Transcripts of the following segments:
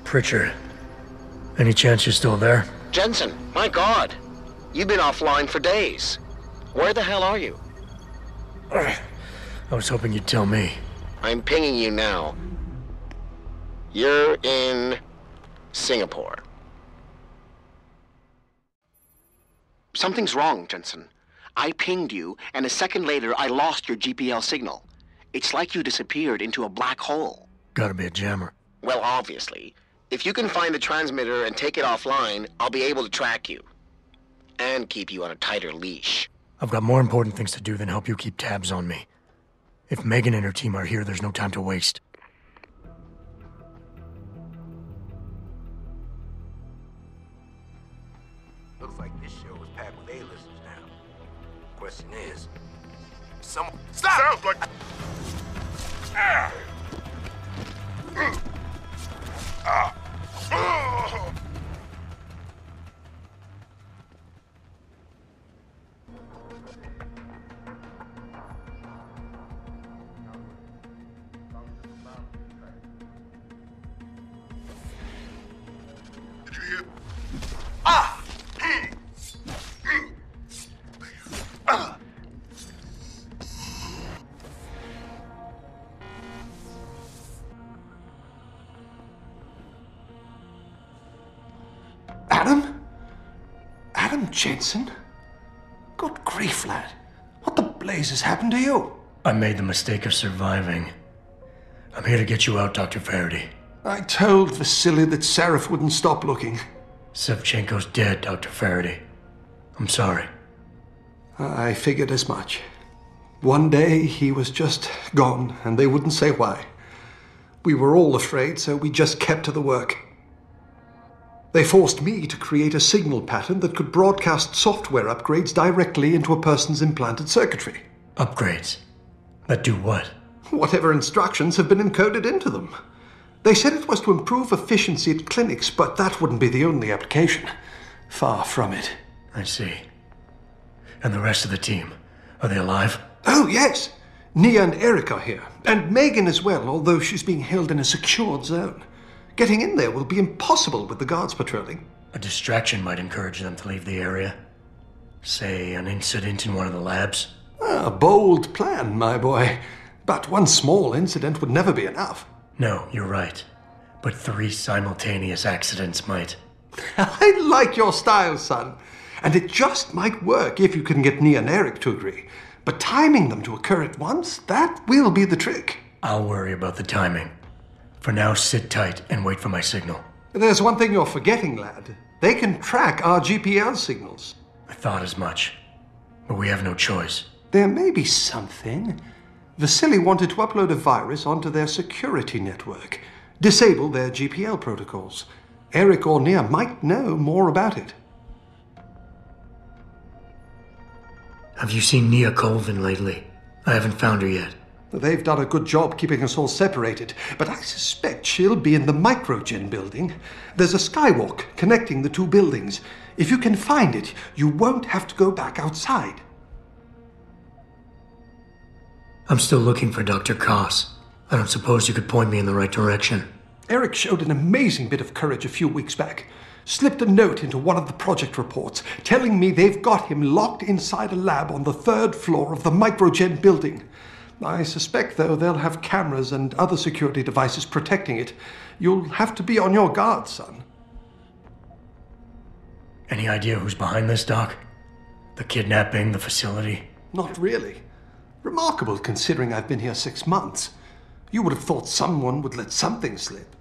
Pritchard. Any chance you're still there? Jensen, my God. You've been offline for days. Where the hell are you? I was hoping you'd tell me. I'm pinging you now. You're in Singapore. Something's wrong, Jensen. I pinged you, and a second later I lost your GPL signal. It's like you disappeared into a black hole. Gotta be a jammer. Well, obviously. If you can find the transmitter and take it offline, I'll be able to track you. And keep you on a tighter leash. I've got more important things to do than help you keep tabs on me. If Megan and her team are here, there's no time to waste. Looks like this show is packed with A-listers now. Question is, someone... Stop! Sounds like... Ah. Did you hear? Ah! Adam Jensen? Good grief, lad. What the blazes happened to you? I made the mistake of surviving. I'm here to get you out, Dr. Faraday. I told Vasily that Seraph wouldn't stop looking. Sevchenko's dead, Dr. Faraday. I'm sorry. I figured as much. One day he was just gone, and they wouldn't say why. We were all afraid, so we just kept to the work. They forced me to create a signal pattern that could broadcast software upgrades directly into a person's implanted circuitry. Upgrades? That do what? Whatever instructions have been encoded into them. They said it was to improve efficiency at clinics, but that wouldn't be the only application. Far from it. I see. And the rest of the team, are they alive? Oh, yes. Nia and Eric are here. And Megan as well, although she's being held in a secured zone. Getting in there will be impossible with the guards patrolling. A distraction might encourage them to leave the area. Say, an incident in one of the labs. A bold plan, my boy. But one small incident would never be enough. No, you're right. But 3 simultaneous accidents might. I like your style, son. And it just might work if you can get Nia and Eric to agree. But timing them to occur at once, that will be the trick. I'll worry about the timing. For now, sit tight and wait for my signal. There's one thing you're forgetting, lad. They can track our GPL signals. I thought as much. But we have no choice. There may be something. Vasily wanted to upload a virus onto their security network. Disable their GPL protocols. Eric or Nia might know more about it. Have you seen Nia Colvin lately? I haven't found her yet. They've done a good job keeping us all separated, but I suspect she'll be in the Microgen building. There's a skywalk connecting the 2 buildings. If you can find it, you won't have to go back outside. I'm still looking for Dr. Koss. I don't suppose you could point me in the right direction. Eric showed an amazing bit of courage a few weeks back. Slipped a note into one of the project reports, telling me they've got him locked inside a lab on the 3rd floor of the Microgen building. I suspect, though, they'll have cameras and other security devices protecting it. You'll have to be on your guard, son. Any idea who's behind this, Doc? The kidnapping, the facility? Not really. Remarkable, considering I've been here 6 months. You would have thought someone would let something slip.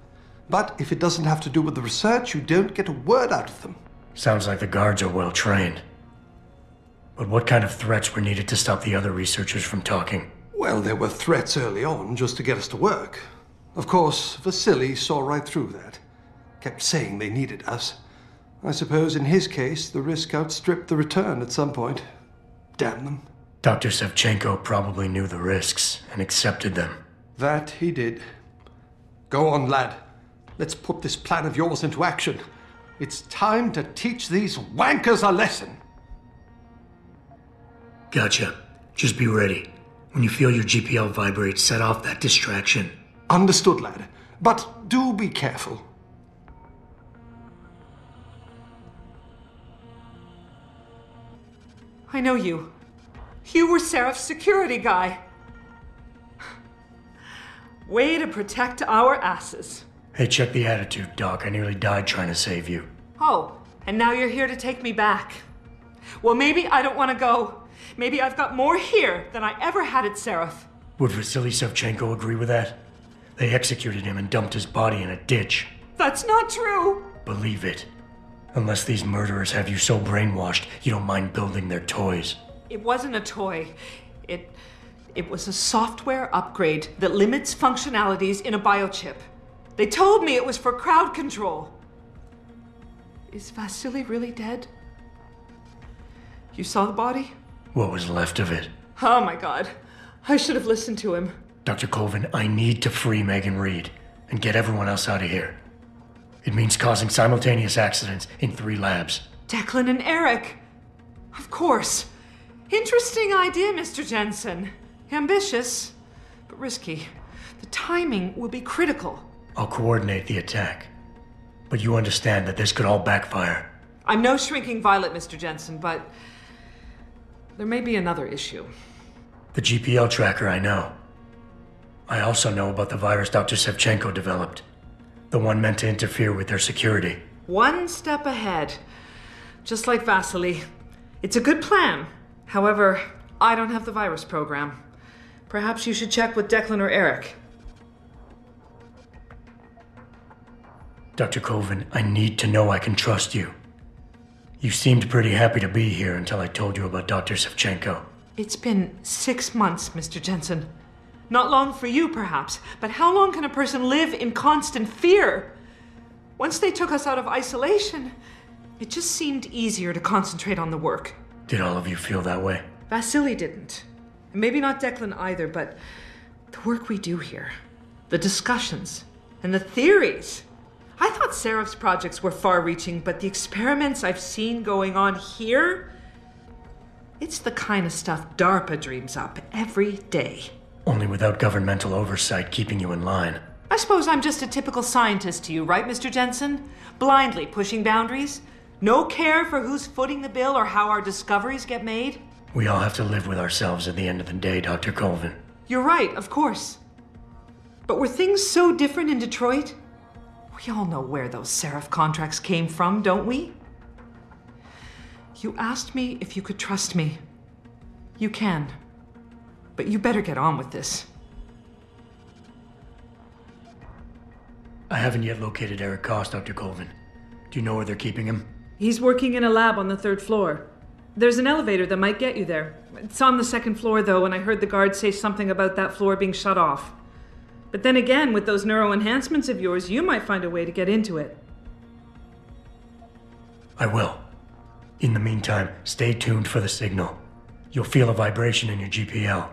But if it doesn't have to do with the research, you don't get a word out of them. Sounds like the guards are well trained. But what kind of threats were needed to stop the other researchers from talking? Well, there were threats early on just to get us to work. Of course, Vasily saw right through that. Kept saying they needed us. I suppose in his case, the risk outstripped the return at some point. Damn them. Dr. Sevchenko probably knew the risks and accepted them. That he did. Go on, lad. Let's put this plan of yours into action. It's time to teach these wankers a lesson. Gotcha. Just be ready. When you feel your GPL vibrate, set off that distraction. Understood, lad. But do be careful. I know you. You were Seraph's security guy. Way to protect our asses. Hey, check the attitude, Doc. I nearly died trying to save you. Oh, and now you're here to take me back. Well, maybe I don't want to go. Maybe I've got more here than I ever had at Seraph. Would Vasily Savchenko agree with that? They executed him and dumped his body in a ditch. That's not true. Believe it. Unless these murderers have you so brainwashed, you don't mind building their toys. It wasn't a toy. It was a software upgrade that limits functionalities in a biochip. They told me it was for crowd control. Is Vasily really dead? You saw the body? What was left of it? Oh my God. I should have listened to him. Dr. Colvin, I need to free Megan Reed and get everyone else out of here. It means causing simultaneous accidents in 3 labs. Declan and Eric. Of course. Interesting idea, Mr. Jensen. Ambitious, but risky. The timing will be critical. I'll coordinate the attack. But you understand that this could all backfire. I'm no shrinking violet, Mr. Jensen, but there may be another issue. The GPL tracker, I know. I also know about the virus Dr. Savchenko developed. The one meant to interfere with their security. One step ahead. Just like Vasily. It's a good plan. However, I don't have the virus program. Perhaps you should check with Declan or Eric. Dr. Colvin, I need to know I can trust you. You seemed pretty happy to be here until I told you about Dr. Savchenko. It's been 6 months, Mr. Jensen. Not long for you, perhaps, but how long can a person live in constant fear? Once they took us out of isolation, it just seemed easier to concentrate on the work. Did all of you feel that way? Vasily didn't. And maybe not Declan either, but the work we do here, the discussions, and the theories. I thought Seraph's projects were far-reaching, but the experiments I've seen going on here, it's the kind of stuff DARPA dreams up every day. Only without governmental oversight keeping you in line. I suppose I'm just a typical scientist to you, right, Mr. Jensen? Blindly pushing boundaries? No care for who's footing the bill or how our discoveries get made? We all have to live with ourselves at the end of the day, Dr. Colvin. You're right, of course. But were things so different in Detroit? We all know where those Seraph contracts came from, don't we? You asked me if you could trust me. You can. But you better get on with this. I haven't yet located Eric Koss, Dr. Colvin. Do you know where they're keeping him? He's working in a lab on the 3rd floor. There's an elevator that might get you there. It's on the 2nd floor, though, and I heard the guard say something about that floor being shut off. But then again, with those neuroenhancements of yours, you might find a way to get into it. I will. In the meantime, stay tuned for the signal. You'll feel a vibration in your GPL.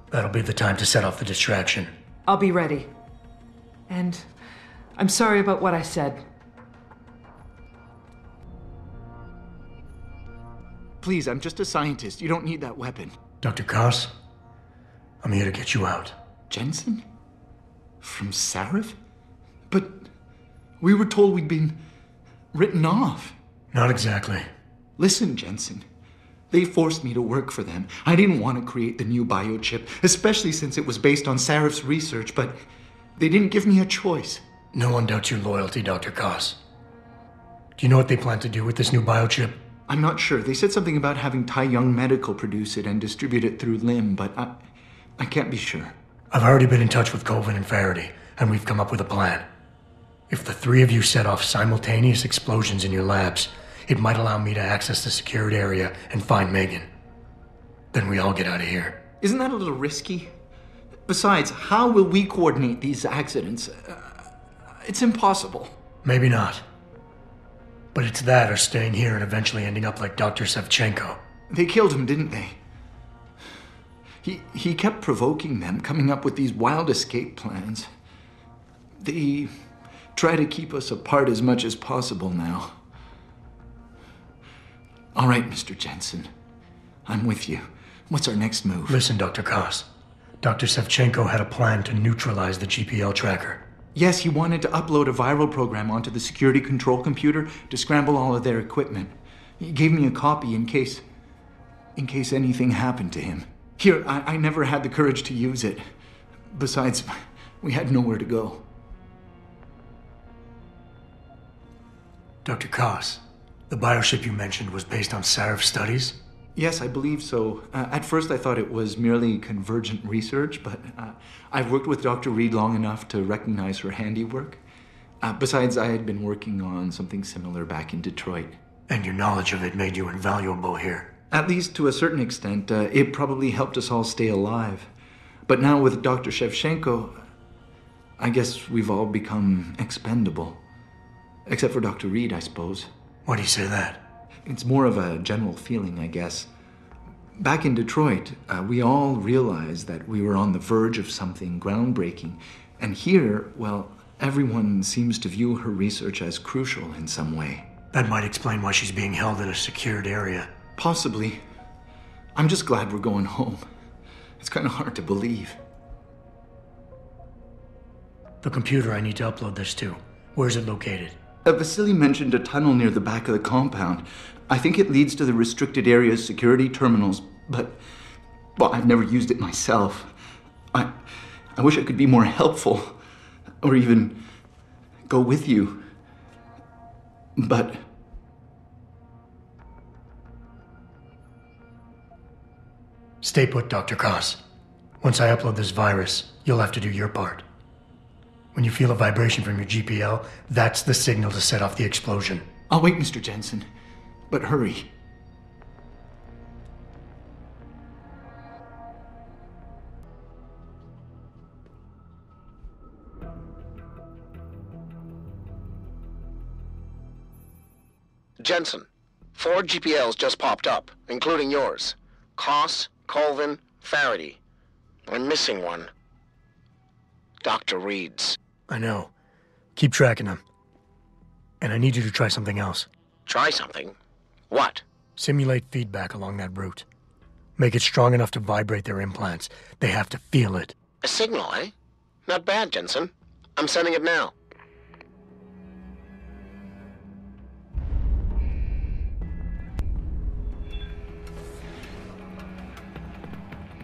That'll be the time to set off the distraction. I'll be ready. And I'm sorry about what I said. Please, I'm just a scientist. You don't need that weapon. Dr. Koss, I'm here to get you out. Jensen? From Seraph? But we were told we'd been written off. Not exactly. Listen, Jensen. They forced me to work for them. I didn't want to create the new biochip, especially since it was based on Seraph's research, but they didn't give me a choice. No one doubts your loyalty, Dr. Koss. Do you know what they plan to do with this new biochip? I'm not sure. They said something about having Tai Young Medical produce it and distribute it through LIM, but I can't be sure. I've already been in touch with Colvin and Faraday, and we've come up with a plan. If the 3 of you set off simultaneous explosions in your labs, it might allow me to access the secured area and find Megan. Then we all get out of here. Isn't that a little risky? Besides, how will we coordinate these accidents? It's impossible. Maybe not. But it's that or staying here and eventually ending up like Dr. Savchenko. They killed him, didn't they? He kept provoking them, coming up with these wild escape plans. They try to keep us apart as much as possible now. All right, Mr. Jensen. I'm with you. What's our next move? Listen, Dr. Koss. Dr. Savchenko had a plan to neutralize the GPL tracker. Yes, he wanted to upload a viral program onto the security control computer to scramble all of their equipment. He gave me a copy in case in case anything happened to him. Here, I never had the courage to use it. Besides, we had nowhere to go. Dr. Koss, the bioship you mentioned was based on Sarif's studies? Yes, I believe so. At first I thought it was merely convergent research, but I've worked with Dr. Reed long enough to recognize her handiwork. Besides, I had been working on something similar back in Detroit. And your knowledge of it made you invaluable here. At least to a certain extent, it probably helped us all stay alive. But now with Dr. Shevchenko, I guess we've all become expendable. Except for Dr. Reed, I suppose. Why do you say that? It's more of a general feeling, I guess. Back in Detroit, we all realized that we were on the verge of something groundbreaking. And here, well, everyone seems to view her research as crucial in some way. That might explain why she's being held in a secured area. Possibly. I'm just glad we're going home. It's kind of hard to believe. The computer I need to upload this to, where's it located? Vasily mentioned a tunnel near the back of the compound. I think it leads to the restricted area's security terminals, but, well, I've never used it myself. I wish I could be more helpful, or even go with you. But stay put, Dr. Koss. Once I upload this virus, you'll have to do your part. When you feel a vibration from your GPL, that's the signal to set off the explosion. I'll wait, Mr. Jensen. But hurry. Jensen, 4 GPLs just popped up, including yours. Koss, Colvin, Faraday. I'm missing one. Dr. Reed's. I know. Keep tracking them. And I need you to try something else. Try something? What? Simulate feedback along that route. Make it strong enough to vibrate their implants. They have to feel it. A signal, eh? Not bad, Jensen. I'm sending it now.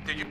Did you...